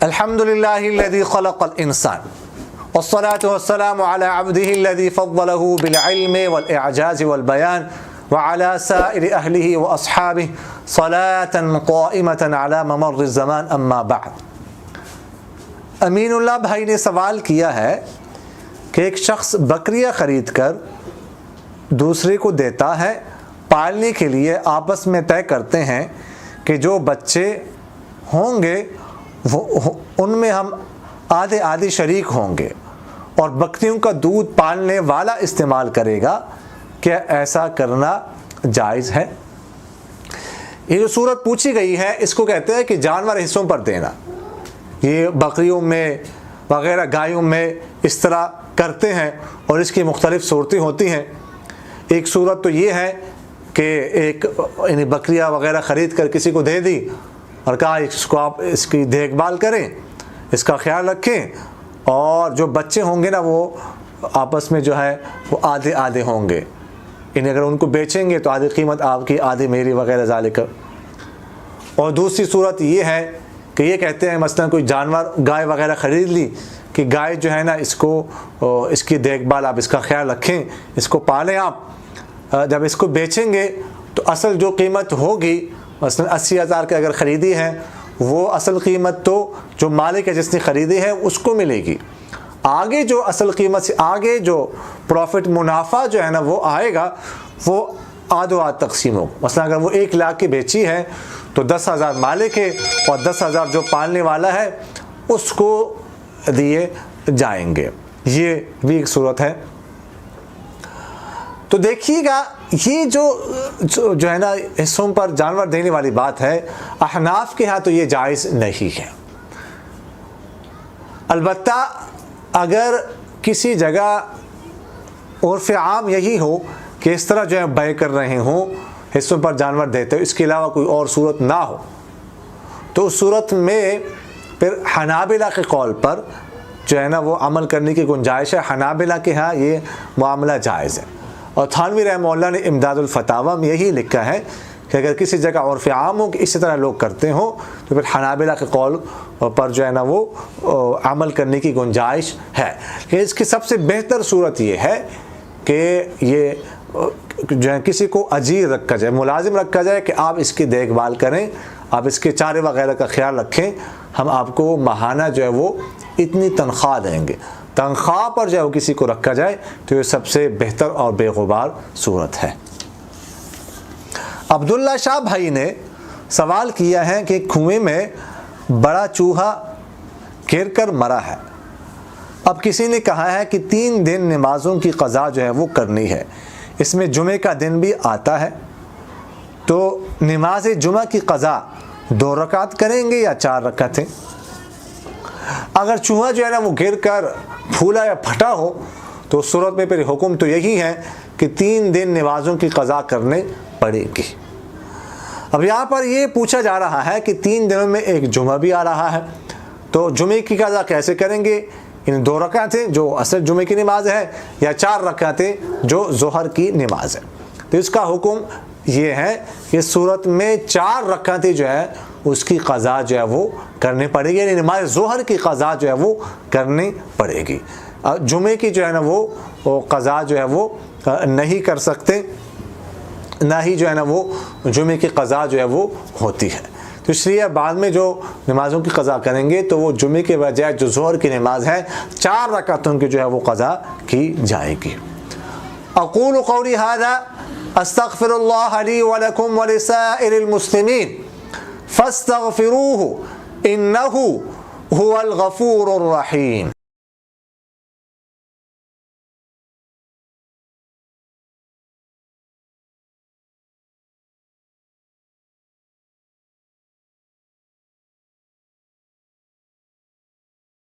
الحمد للہ الذی خلق الانسان والصلاة والسلام على عبده الذي فضله بالعلم والإعجاز والبيان وعلى سائر أهله وأصحابه صلاة قائمة على ممر الزمان اما بعد۔ امین اللہ بھائی نے سوال کیا ہے کہ ایک شخص بکریاں خرید کر دوسرے کو دیتا ہے پالنے کے لیے، آپس میں طے کرتے ہیں کہ جو بچے ہوں گے ان میں ہم آدھے آدھے شریک ہوں گے اور بکریوں کا دودھ پالنے والا استعمال کرے گا، کیا ایسا کرنا جائز ہے؟ یہ جو صورت پوچھی گئی ہے اس کو کہتے ہیں کہ جانور حصوں پر دینا۔ یہ بکریوں میں وغیرہ گایوں میں اس طرح کرتے ہیں اور اس کی مختلف صورتیں ہوتی ہیں۔ ایک صورت تو یہ ہے کہ ایک بکریاں وغیرہ خرید کر کسی کو دے دی اور کہا اس کو آپ اس کی دیکھ بھال کریں، اس کا خیال رکھیں، اور جو بچے ہوں گے نا وہ آپس میں جو ہے وہ آدھے آدھے ہوں گے، اگر ان کو بیچیں گے تو آدھی قیمت آپ کی آدھی میری وغیرہ ذالک۔ اور دوسری صورت یہ ہے کہ یہ کہتے ہیں مثلا کوئی جانور گائے وغیرہ خرید لی کہ گائے جو ہے نا اس کو اس کی دیکھ بھال آپ اس کا خیال رکھیں، اس کو پالیں آپ، جب اس کو بیچیں گے تو اصل جو قیمت ہوگی مثلا 80,000 کے اگر خریدی ہے وہ اصل قیمت تو جو مالک ہے جس نے خریدی ہے اس کو ملے گی، آگے جو اصل قیمت سے آگے جو پروفٹ منافع جو ہے نا وہ آئے گا وہ آدھو آدھ تقسیم ہوگا۔ مثلا اگر وہ 1 لاکھ کی بیچی ہے تو 10,000 مالک ہے اور 10,000 جو پالنے والا ہے اس کو دیے جائیں گے۔ یہ بھی ایک صورت ہے۔ تو دیکھیے گا یہ جو ہے نا حصوں پر جانور دینے والی بات ہے، احناف کے ہاں تو یہ جائز نہیں ہے۔ البتہ اگر کسی جگہ عرف عام یہی ہو کہ اس طرح جو ہے بیع کر رہے ہوں، حصوں پر جانور دیتے ہو، اس کے علاوہ کوئی اور صورت نہ ہو، تو اس صورت میں پھر حنابلہ کے قول پر جو ہے نا وہ عمل کرنے کی گنجائش ہے۔ حنابلہ کے ہاں یہ معاملہ جائز ہے، اور تھانوی رحمہ اللہ نے امداد الفتاویٰ میں یہی لکھا ہے کہ اگر کسی جگہ عرف عام ہو کہ اسی طرح لوگ کرتے ہوں تو پھر حنابلہ کے قول پر جو ہے نا وہ عمل کرنے کی گنجائش ہے۔ کہ اس کی سب سے بہتر صورت یہ ہے کہ یہ جو ہے کسی کو اجیر رکھا جائے، ملازم رکھا جائے کہ آپ اس کی دیکھ بھال کریں، آپ اس کے چارے وغیرہ کا خیال رکھیں، ہم آپ کو ماہانہ جو ہے وہ اتنی تنخواہ دیں گے، تنخواہ پر جو ہے وہ کسی کو رکھا جائے تو یہ سب سے بہتر اور بے غبار صورت ہے۔ عبداللہ شاہ بھائی نے سوال کیا ہے کہ کنویں میں بڑا چوہا گر کر مرا ہے، اب کسی نے کہا ہے کہ 3 دن نمازوں کی قضا جو ہے وہ کرنی ہے، اس میں جمعے کا دن بھی آتا ہے، تو نماز جمعہ کی قضا 2 رکعت کریں گے یا 4 رکعتیں؟ اگر چوہا جو ہے نا وہ گر کر پھولا یا پھٹا ہو تو اس صورت میں پھر حکم تو یہی ہے کہ 3 دن نمازوں کی قضا کرنے پڑے گی۔ اب یہاں پر یہ پوچھا جا رہا ہے کہ 3 دنوں میں ایک جمعہ بھی آ رہا ہے، تو جمعے کی قضا کیسے کریں گے؟ 2 رکعتیں جو اصل جمعے کی نماز ہے یا 4 رکعتیں جو ظہر کی نماز ہے؟ تو اس کا حکم یہ ہے کہ صورت میں 4 رکعتیں جو ہے اس کی قضا جو ہے وہ کرنی پڑے گی، یعنی نماز ظہر کی قضا جو ہے وہ کرنی پڑے گی۔ جمعے کی جو ہے نا وہ قضا جو ہے وہ نہیں کر سکتے، نہ ہی جو ہے نا وہ جمعے کی قضا جو ہے وہ ہوتی ہے، تو اس لیے بعد میں جو نمازوں کی قضا کریں گے تو وہ جمعے کے بجائے جو ظہر کی نماز ہے 4 رکعتوں کی جو ہے وہ قضا کی جائے گی۔ اقول قولی ھذا استغفر اللہ لی ولکم ولسائر المسلمین فاستغفروہ انہ هو الغفور الرحیم۔